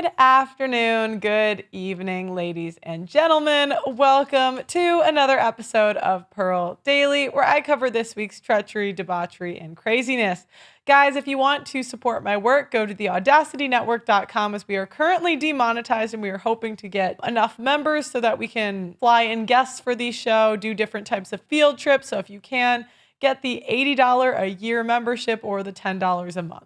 Good afternoon, good evening, ladies and gentlemen. Welcome to another episode of Pearl Daily, where I cover this week's treachery, debauchery, and craziness. Guys, if you want to support my work, go to theaudacitynetwork.com, as we are currently demonetized and we are hoping to get enough members so that we can fly in guests for the show, do different types of field trips. So if you can, get the $80 a year membership or the $10 a month.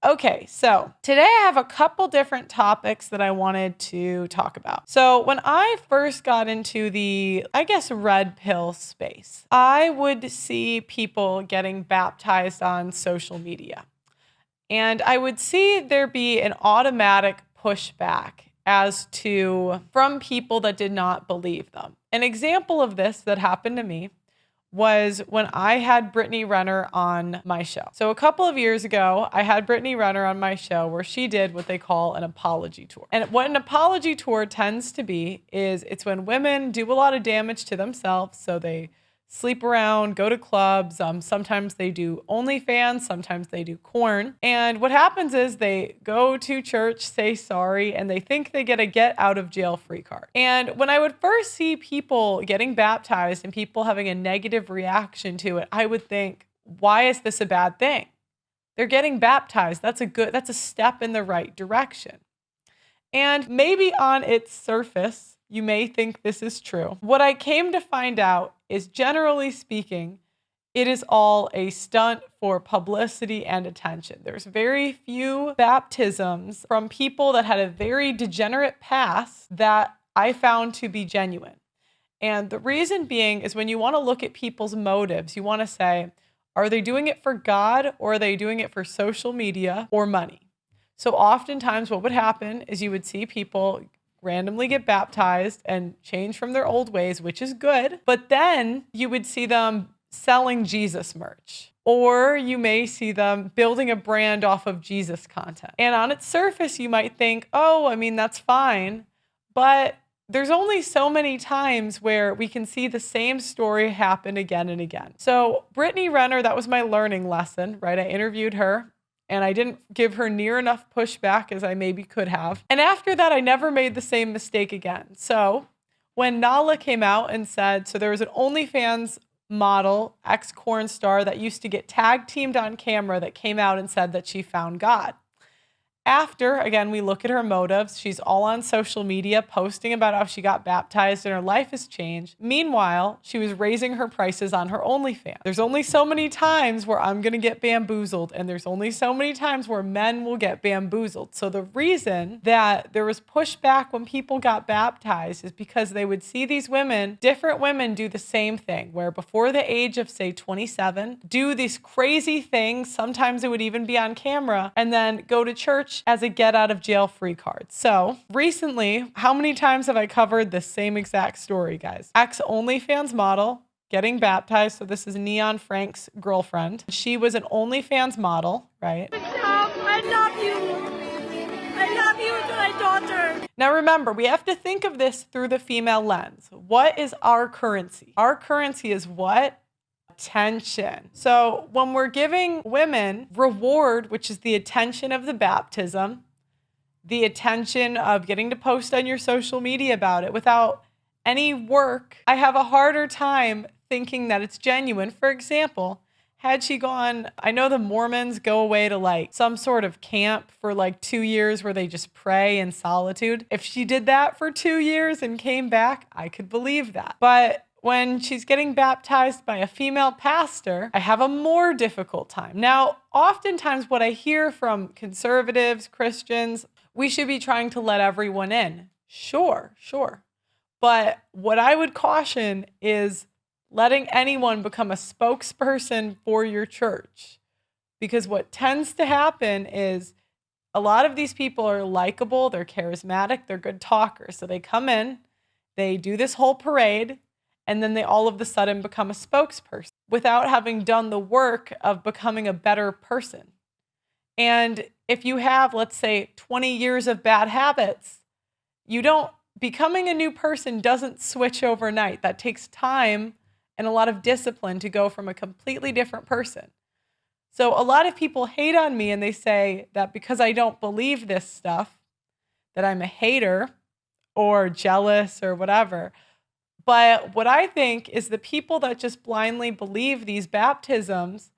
Okay, so today I have a couple different topics that I wanted to talk about. So when I first got into the, red pill space, I would see people getting baptized on social media. And I would see there be an automatic pushback from people that did not believe them. An example of this that happened to me was when I had Brittany Renner on my show. So a couple of years ago, I had Brittany Renner on my show where she did what they call an apology tour. And what an apology tour tends to be is it's when women do a lot of damage to themselves. So they sleep around, go to clubs. Sometimes they do OnlyFans, sometimes they do corn. And what happens is they go to church, say sorry, and they think they get a get out of jail free card. And when I would first see people getting baptized and people having a negative reaction to it, I would think, why is this a bad thing? They're getting baptized. That's a step in the right direction. And maybe on its surface, you may think this is true. What I came to find out is, generally speaking, it is all a stunt for publicity and attention. There's very few baptisms from people that had a very degenerate past that I found to be genuine. And the reason being is when you want to look at people's motives, you want to say, are they doing it for God or are they doing it for social media or money? So oftentimes what would happen is you would see people randomly get baptized and change from their old ways, which is good. But then you would see them selling Jesus merch, or you may see them building a brand off of Jesus content. And on its surface, you might think, oh, that's fine. But there's only so many times where we can see the same story happen again and again. So Brittany Renner, that was my learning lesson, right? I interviewed her. And I didn't give her near enough pushback as I maybe could have. And after that, I never made the same mistake again. So when Nala came out and said, so there was an OnlyFans model, ex-corn star, that used to get tag teamed on camera, that came out and said that she found God. After, again, we look at her motives. She's all on social media posting about how she got baptized and her life has changed. Meanwhile, she was raising her prices on her OnlyFans. There's only so many times where I'm going to get bamboozled, and there's only so many times where men will get bamboozled. So the reason that there was pushback when people got baptized is because they would see these women, different women, do the same thing, where before the age of, say, 27, do these crazy things. Sometimes it would even be on camera, and then go to church as a get out of jail free card. So recently, how many times have I covered the same exact story, guys? Ex OnlyFans model getting baptized. So this is Neon Frank's girlfriend. She was an OnlyFans model, right? I love you. I love you to my daughter. Now remember, we have to think of this through the female lens. What is our currency? Our currency is what? Attention. So when we're giving women reward, which is the attention of the baptism, the attention of getting to post on your social media about it without any work, I have a harder time thinking that it's genuine. For example, had she gone, I know the Mormons go away to some sort of camp for 2 years where they just pray in solitude. If she did that for 2 years and came back, I could believe that. But when she's getting baptized by a female pastor, I have a more difficult time. Now, oftentimes what I hear from conservatives, Christians, we should be trying to let everyone in. Sure. But what I would caution is letting anyone become a spokesperson for your church. Because what tends to happen is a lot of these people are likable, they're charismatic, they're good talkers. So they come in, they do this whole parade, and then they all of a sudden become a spokesperson without having done the work of becoming a better person. And if you have, let's say, 20 years of bad habits, becoming a new person doesn't switch overnight. That takes time and a lot of discipline to go from a completely different person. So a lot of people hate on me and they say that because I don't believe this stuff, that I'm a hater or jealous or whatever. But what I think is the people that just blindly believe these baptisms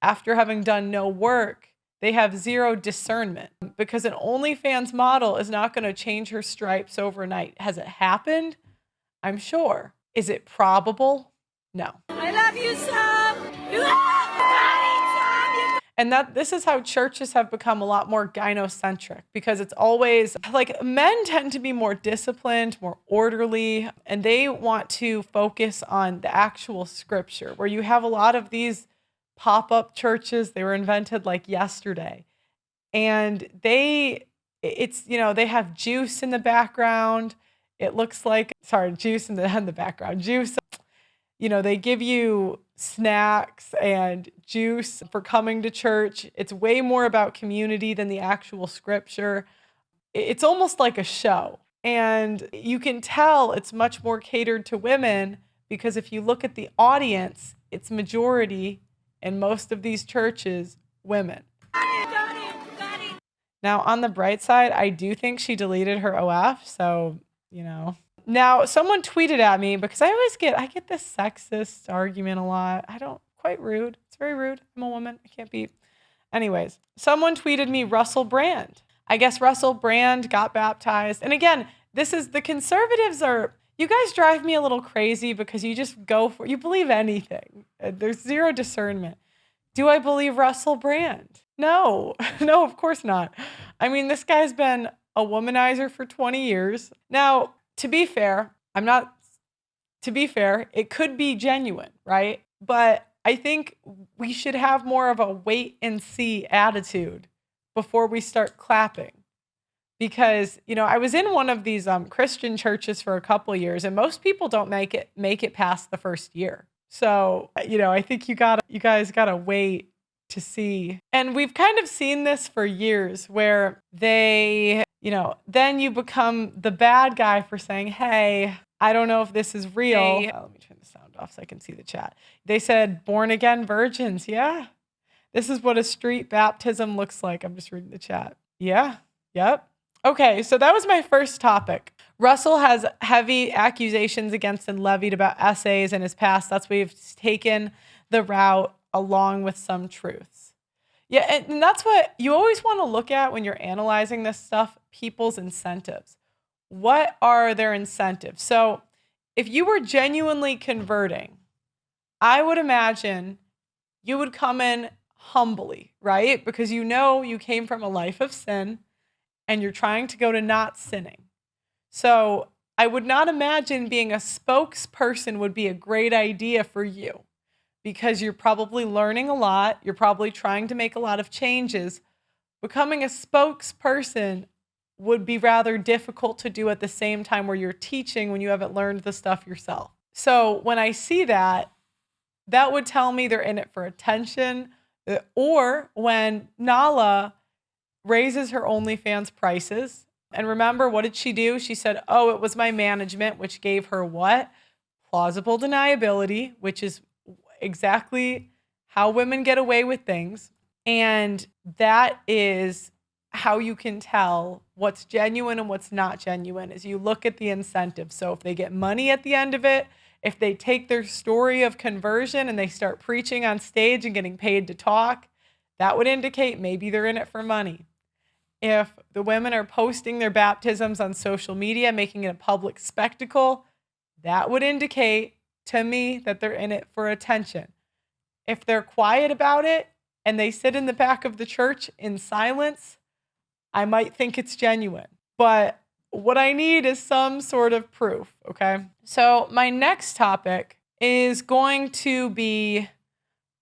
after having done no work, they have zero discernment, because an OnlyFans model is not going to change her stripes overnight. Has it happened? I'm sure. Is it probable? No. I love you, Sam. You love me, Sam. And this is how churches have become a lot more gynocentric, because it's always like men tend to be more disciplined, more orderly, and they want to focus on the actual scripture, where you have a lot of these pop-up churches. They were invented like yesterday. And they have juice in the background. It looks like, juice in the background. Juice, they give you snacks and juice for coming to church. It's way more about community than the actual scripture. It's almost like a show. And you can tell it's much more catered to women, because if you look at the audience, it's majority in most of these churches, women. Now, on the bright side, I do think she deleted her OF, so, Now, someone tweeted at me, because I get this sexist argument a lot. Quite rude. It's very rude. I'm a woman. I can't be. Anyways, someone tweeted me Russell Brand. I guess Russell Brand got baptized. And again, the conservatives you guys drive me a little crazy, because you just you believe anything. There's zero discernment. Do I believe Russell Brand? No, no, of course not. I mean, this guy's been a womanizer for 20 years. Now, to be fair, it could be genuine, right? But I think we should have more of a wait and see attitude before we start clapping. Because, I was in one of these Christian churches for a couple years, and most people don't make it past the first year. So, I think you guys gotta wait to see. And we've kind of seen this for years, where they, then you become the bad guy for saying, hey, I don't know if this is real. Hey. Let me turn the sound off so I can see the chat. They said born again virgins. Yeah. This is what a street baptism looks like. I'm just reading the chat. Yeah. Yep. Okay, so that was my first topic. Russell has heavy accusations against and levied about essays in his past. That's why we've taken the route along with some truths. Yeah, and that's what you always want to look at when you're analyzing this stuff, people's incentives. What are their incentives? So if you were genuinely converting, I would imagine you would come in humbly, right? Because you came from a life of sin, and you're trying to go to not sinning. So I would not imagine being a spokesperson would be a great idea for you, because you're probably learning a lot. You're probably trying to make a lot of changes. Becoming a spokesperson would be rather difficult to do at the same time where you're teaching when you haven't learned the stuff yourself. So when I see that would tell me they're in it for attention. Or when Nala raises her OnlyFans prices. And remember, what did she do? She said, oh, it was my management, which gave her what? Plausible deniability, which is exactly how women get away with things. And that is how you can tell what's genuine and what's not genuine, is you look at the incentive. So if they get money at the end of it, if they take their story of conversion and they start preaching on stage and getting paid to talk, that would indicate maybe they're in it for money. If the women are posting their baptisms on social media, making it a public spectacle, that would indicate to me that they're in it for attention. If they're quiet about it and they sit in the back of the church in silence, I might think it's genuine. But what I need is some sort of proof, okay? So my next topic is going to be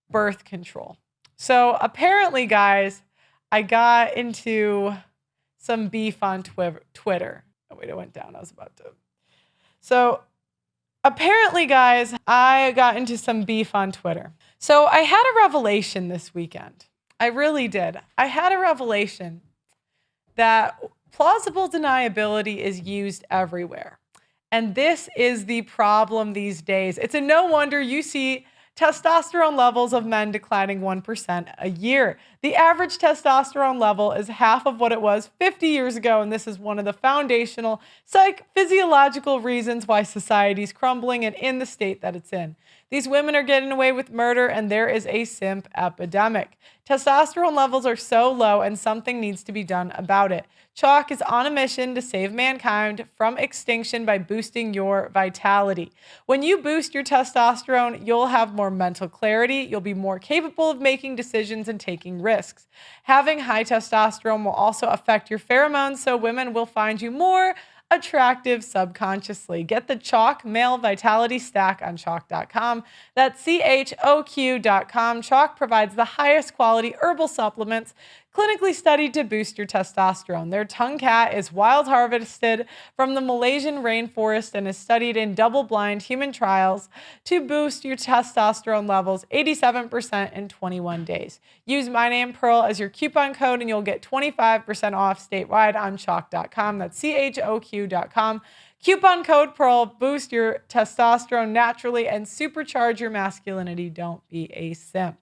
birth control. So apparently, guys, I got into some beef on Twitter. Oh, wait, it went down. I was about to. So apparently, guys, I got into some beef on Twitter. So I had a revelation this weekend. I really did. I had a revelation that plausible deniability is used everywhere. And this is the problem these days. It's a no wonder you see testosterone levels of men declining 1% a year. The average testosterone level is half of what it was 50 years ago, and this is one of the foundational physiological reasons why society is crumbling and in the state that it's in. These women are getting away with murder, and there is a simp epidemic. Testosterone levels are so low, and something needs to be done about it. Chalk is on a mission to save mankind from extinction by boosting your vitality. When you boost your testosterone, you'll have more mental clarity, you'll be more capable of making decisions and taking risks. Having high testosterone will also affect your pheromones, so women will find you more attractive subconsciously. Get the Chalk Male Vitality Stack on chalk.com. That's CHOQ.com. Chalk provides the highest quality herbal supplements clinically studied to boost your testosterone. Their tongue cat is wild harvested from the Malaysian rainforest and is studied in double-blind human trials to boost your testosterone levels 87% in 21 days. Use my name Pearl as your coupon code and you'll get 25% off statewide on chalk.com. That's CHOQ.com. Coupon code Pearl. Boost your testosterone naturally and supercharge your masculinity. Don't be a simp.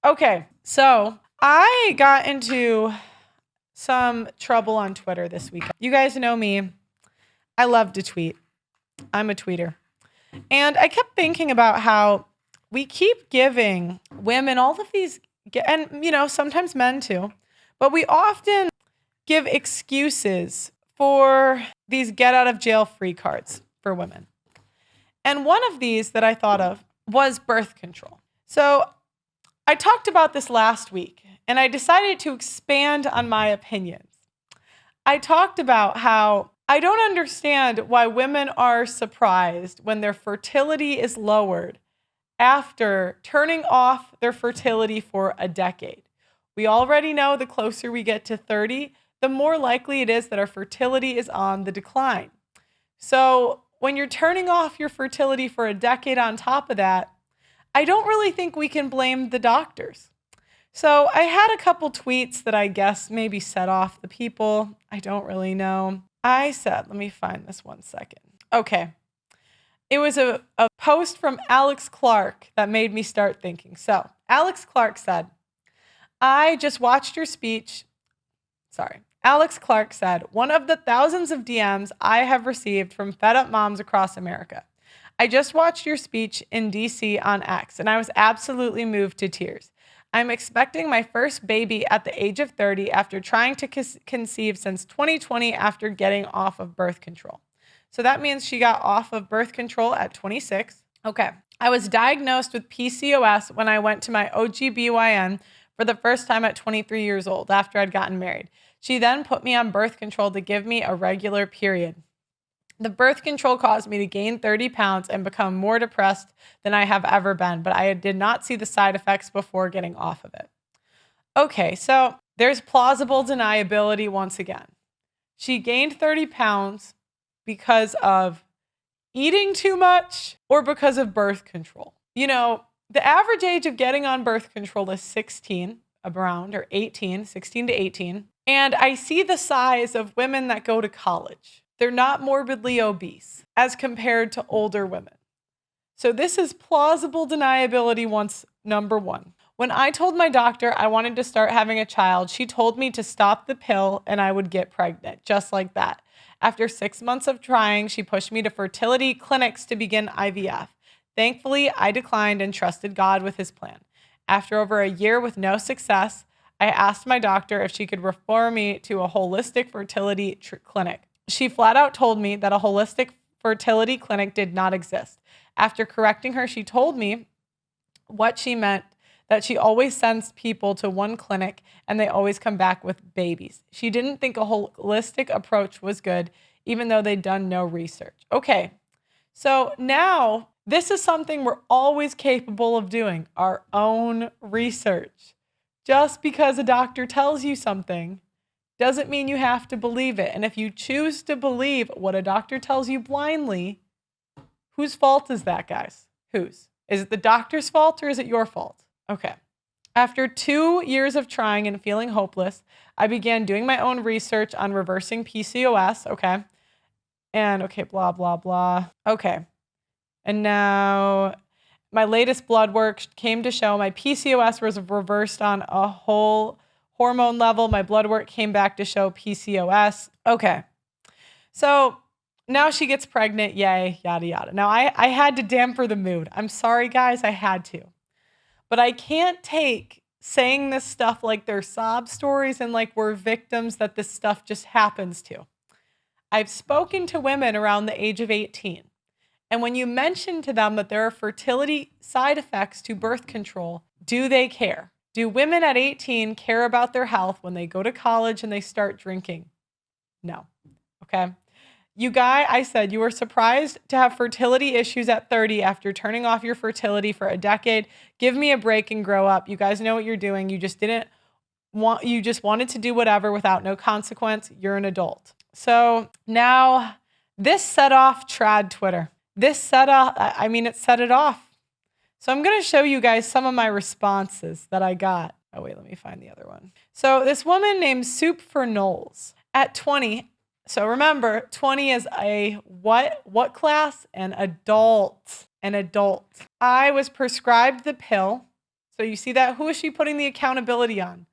Okay, so I got into some trouble on Twitter this week. You guys know me. I love to tweet. I'm a tweeter. And I kept thinking about how we keep giving women all of these, and sometimes men too, but we often give excuses for these get out of jail free cards for women. And one of these that I thought of was birth control. So I talked about this last week, and I decided to expand on my opinions. I talked about how I don't understand why women are surprised when their fertility is lowered after turning off their fertility for a decade. We already know the closer we get to 30, the more likely it is that our fertility is on the decline. So when you're turning off your fertility for a decade on top of that, I don't really think we can blame the doctors. So I had a couple tweets that I guess maybe set off the people. I don't really know. I said, let me find this one second. Okay. It was a post from Alex Clark that made me start thinking. So Alex Clark said, I just watched your speech. Sorry. Alex Clark said, one of the thousands of DMs I have received from fed up moms across America. I just watched your speech in DC on X, and I was absolutely moved to tears. I'm expecting my first baby at the age of 30 after trying to conceive since 2020 after getting off of birth control. So that means she got off of birth control at 26. Okay. I was diagnosed with PCOS when I went to my OGBYN for the first time at 23 years old after I'd gotten married. She then put me on birth control to give me a regular period. The birth control caused me to gain 30 pounds and become more depressed than I have ever been, but I did not see the side effects before getting off of it. Okay, so there's plausible deniability once again. She gained 30 pounds because of eating too much or because of birth control. The average age of getting on birth control is 16, around, or 18, 16 to 18. And I see the size of women that go to college. They're not morbidly obese as compared to older women. So this is plausible deniability number one. When I told my doctor I wanted to start having a child, she told me to stop the pill and I would get pregnant, just like that. After 6 months of trying, she pushed me to fertility clinics to begin IVF. Thankfully, I declined and trusted God with his plan. After over a year with no success, I asked my doctor if she could refer me to a holistic fertility clinic. She flat out told me that a holistic fertility clinic did not exist. After correcting her, she told me what she meant, that she always sends people to one clinic and they always come back with babies. She didn't think a holistic approach was good, even though they'd done no research. Okay, so now this is something we're always capable of doing, our own research. Just because a doctor tells you something doesn't mean you have to believe it. And if you choose to believe what a doctor tells you blindly, whose fault is that, guys? Whose? Is it the doctor's fault or is it your fault? Okay. After 2 years of trying and feeling hopeless, I began doing my own research on reversing PCOS. Okay. And blah, blah, blah. Okay. And now My latest blood work came to show my PCOS was reversed on a whole hormone level. My blood work came back to show PCOS. Okay. So now she gets pregnant. Yay, yada, yada. Now I had to damper the mood. I'm sorry, guys. I had to. But I can't take saying this stuff like they're sob stories and like we're victims that this stuff just happens to. I've spoken to women around the age of 18. And when you mention to them that there are fertility side effects to birth control, do they care? Do women at 18 care about their health when they go to college and they start drinking? No. Okay. You guy, I said you were surprised to have fertility issues at 30 after turning off your fertility for a decade. Give me a break and grow up. You guys know what you're doing. You just wanted to do whatever without no consequence. You're an adult. So now this set off trad Twitter. It set it off. So I'm going to show you guys some of my responses that I got. Oh, wait, let me find the other one. So this woman named Soup for Knowles at 20. So remember, 20 is a what class? An adult. An adult. I was prescribed the pill. So you see that? Who is she putting the accountability on?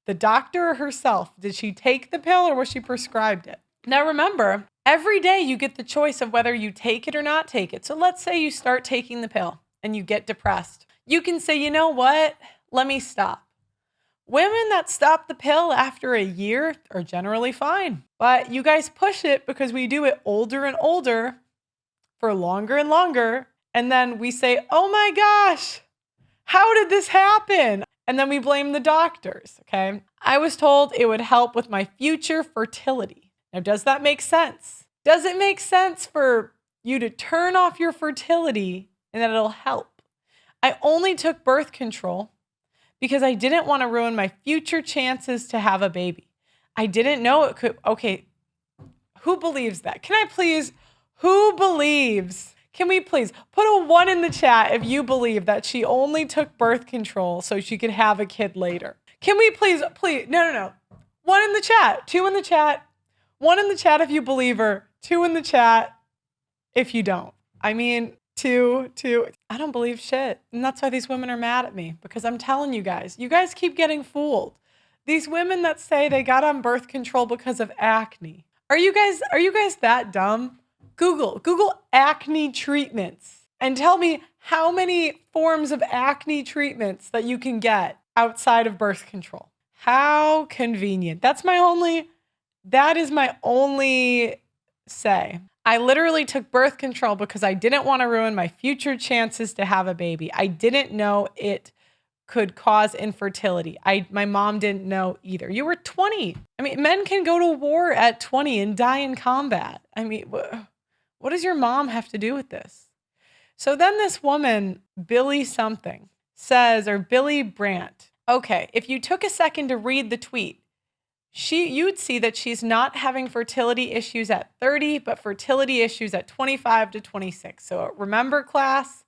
The doctor or herself? Did she take the pill or was she prescribed it? Now remember, every day you get the choice of whether you take it or not take it. So let's say you start taking the pill and you get depressed. You can say, you know what? Let me stop. Women that stop the pill after a year are generally fine. But you guys push it because we do it older and older for longer and longer. And then we say, oh my gosh, how did this happen? And then we blame the doctors, okay? I was told it would help with my future fertility. Now, does that make sense? Does it make sense for you to turn off your fertility and that it'll help? I only took birth control because I didn't want to ruin my future chances to have a baby. I didn't know it could. Okay, who believes that? Who believes? Can we please put a 1 in the chat if you believe that she only took birth control so she could have a kid later? Can we please, no. 1 in the chat, 2 in the chat, 1 in the chat if you believe her, 2 in the chat if you don't. I mean, two. I don't believe shit. And that's why these women are mad at me, because I'm telling you guys keep getting fooled. These women that say they got on birth control because of acne. Are you guys that dumb? Google acne treatments and tell me how many forms of acne treatments that you can get outside of birth control. How convenient. That is my only say. I literally took birth control because I didn't want to ruin my future chances to have a baby. I didn't know it could cause infertility. My mom didn't know either. You were 20. I mean, men can go to war at 20 and die in combat. I mean, what does your mom have to do with this? So then this woman, Billy something, says, or Billy Brandt, okay, if you took a second to read the tweet, you'd see that she's not having fertility issues at 30, but fertility issues at 25 to 26. So remember, class,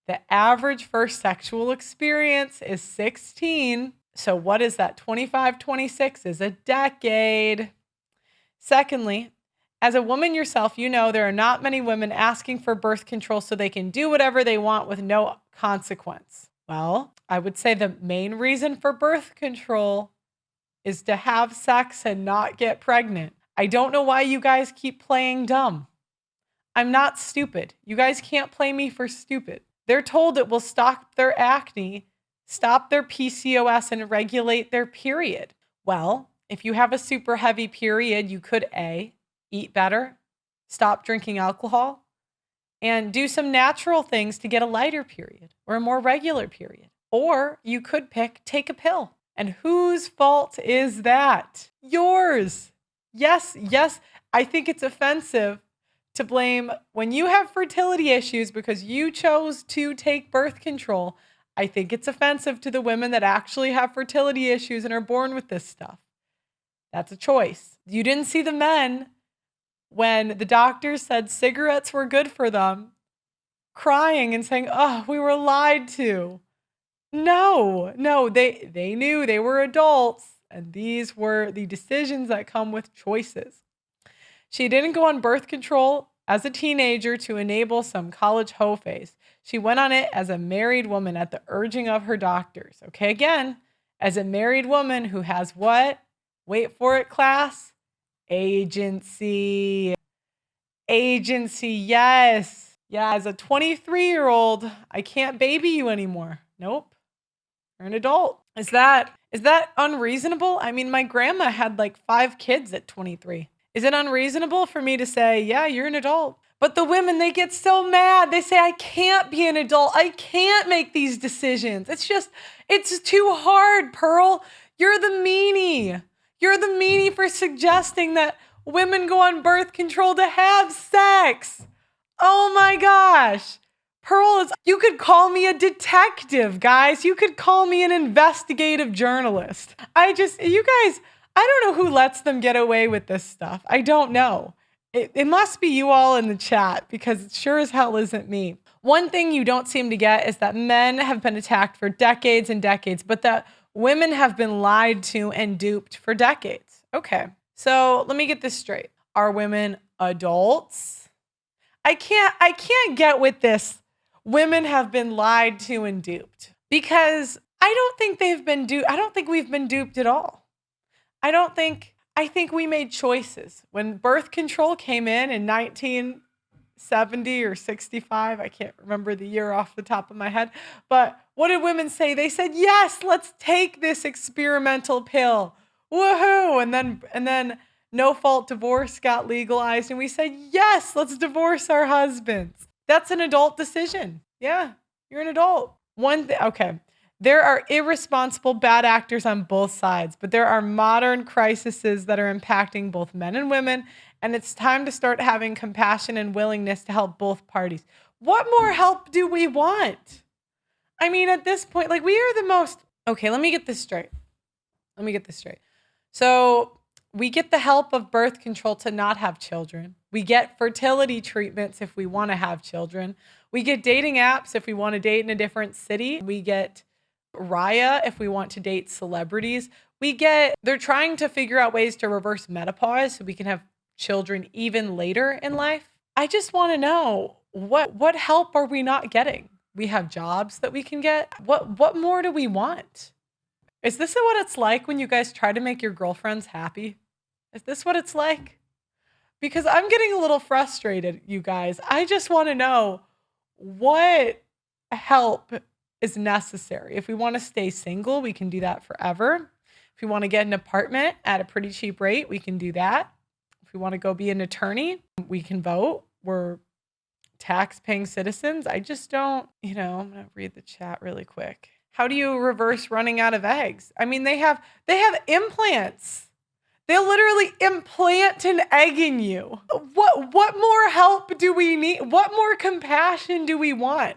the average first sexual experience is 16. So what is that? 25, 26 is a decade. Secondly, as a woman yourself, you know there are not many women asking for birth control so they can do whatever they want with no consequence. Well, I would say the main reason for birth control is to have sex and not get pregnant. I don't know why you guys keep playing dumb. I'm not stupid. You guys can't play me for stupid. They're told it will stop their acne, stop their PCOS, and regulate their period. Well, if you have a super heavy period, you could A, eat better, stop drinking alcohol, and do some natural things to get a lighter period or a more regular period. Or you could take a pill. And whose fault is that? Yours. Yes. I think it's offensive to blame when you have fertility issues because you chose to take birth control. I think it's offensive to the women that actually have fertility issues and are born with this stuff. That's a choice. You didn't see the men when the doctors said cigarettes were good for them, crying and saying, oh, we were lied to. No, they knew they were adults, and these were the decisions that come with choices. She didn't go on birth control as a teenager to enable some college hoe phase. She went on it as a married woman at the urging of her doctors. Okay, again, as a married woman who has what? Wait for it, class. Agency. Agency, yes. Yeah, as a 23-year-old, I can't baby you anymore. Nope. You're an adult. Is that unreasonable? I mean, my grandma had like 5 kids at 23. Is it unreasonable for me to say, yeah, you're an adult? But the women, they get so mad. They say, I can't be an adult. I can't make these decisions. It's too hard, Pearl. You're the meanie. You're the meanie for suggesting that women go on birth control to have sex. Oh my gosh. Pearl, you could call me a detective, guys. You could call me an investigative journalist. You guys, I don't know who lets them get away with this stuff. I don't know. It must be you all in the chat, because it sure as hell isn't me. One thing you don't seem to get is that men have been attacked for decades and decades, but that women have been lied to and duped for decades. Okay, so let me get this straight. Are women adults? I can't get with this. Women have been lied to and duped, because I don't think they've been duped. I don't think we've been duped at all. I think we made choices. When birth control came in 1970 or 65, I can't remember the year off the top of my head, but what did women say? They said, yes, let's take this experimental pill. Woohoo! And then no fault divorce got legalized, and we said, yes, let's divorce our husbands. That's an adult decision. Yeah, you're an adult. Okay. There are irresponsible bad actors on both sides, but there are modern crises that are impacting both men and women, and it's time to start having compassion and willingness to help both parties. What more help do we want? I mean, at this point, like, we are the most... Okay, let me get this straight. So we get the help of birth control to not have children. We get fertility treatments if we want to have children. We get dating apps if we want to date in a different city. We get Raya if we want to date celebrities. They're trying to figure out ways to reverse menopause so we can have children even later in life. I just want to know, what help are we not getting? We have jobs that we can get. What more do we want? Is this what it's like when you guys try to make your girlfriends happy? Is this what it's like? Because I'm getting a little frustrated, you guys. I just want to know what help is necessary. If we want to stay single, we can do that forever. If we want to get an apartment at a pretty cheap rate, we can do that. If we want to go be an attorney, we can vote. We're tax-paying citizens. I just don't, I'm going to read the chat really quick. How do you reverse running out of eggs? I mean, they have implants. They'll literally implant an egg in you. What more help do we need? What more compassion do we want?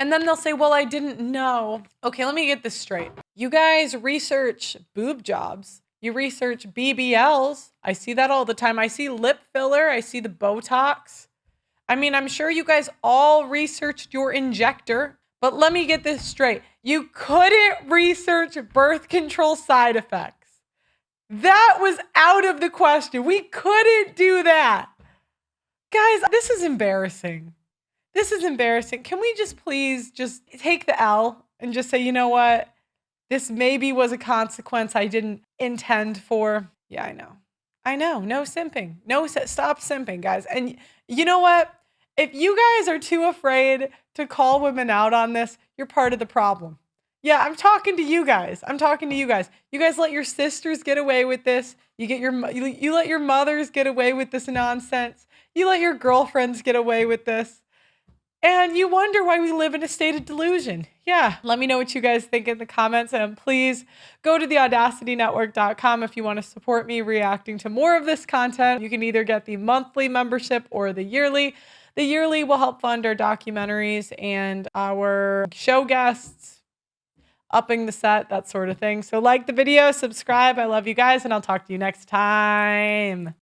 And then they'll say, well, I didn't know. Okay, let me get this straight. You guys research boob jobs. You research BBLs. I see that all the time. I see lip filler. I see the Botox. I mean, I'm sure you guys all researched your injector. But let me get this straight. You couldn't research birth control side effects. That was out of the question. We couldn't do that. Guys, this is embarrassing. This is embarrassing. Can we just please just take the L and just say, you know what? This maybe was a consequence I didn't intend for. Yeah, I know. No simping. Stop simping, guys. And you know what? If you guys are too afraid to call women out on this, you're part of the problem. Yeah, I'm talking to you guys. You guys let your sisters get away with this. You let your mothers get away with this nonsense. You let your girlfriends get away with this. And you wonder why we live in a state of delusion. Yeah, let me know what you guys think in the comments. And please go to theaudacitynetwork.com if you want to support me reacting to more of this content. You can either get the monthly membership or the yearly. The yearly will help fund our documentaries and our show guests, upping the set, that sort of thing. So like the video, subscribe. I love you guys, and I'll talk to you next time.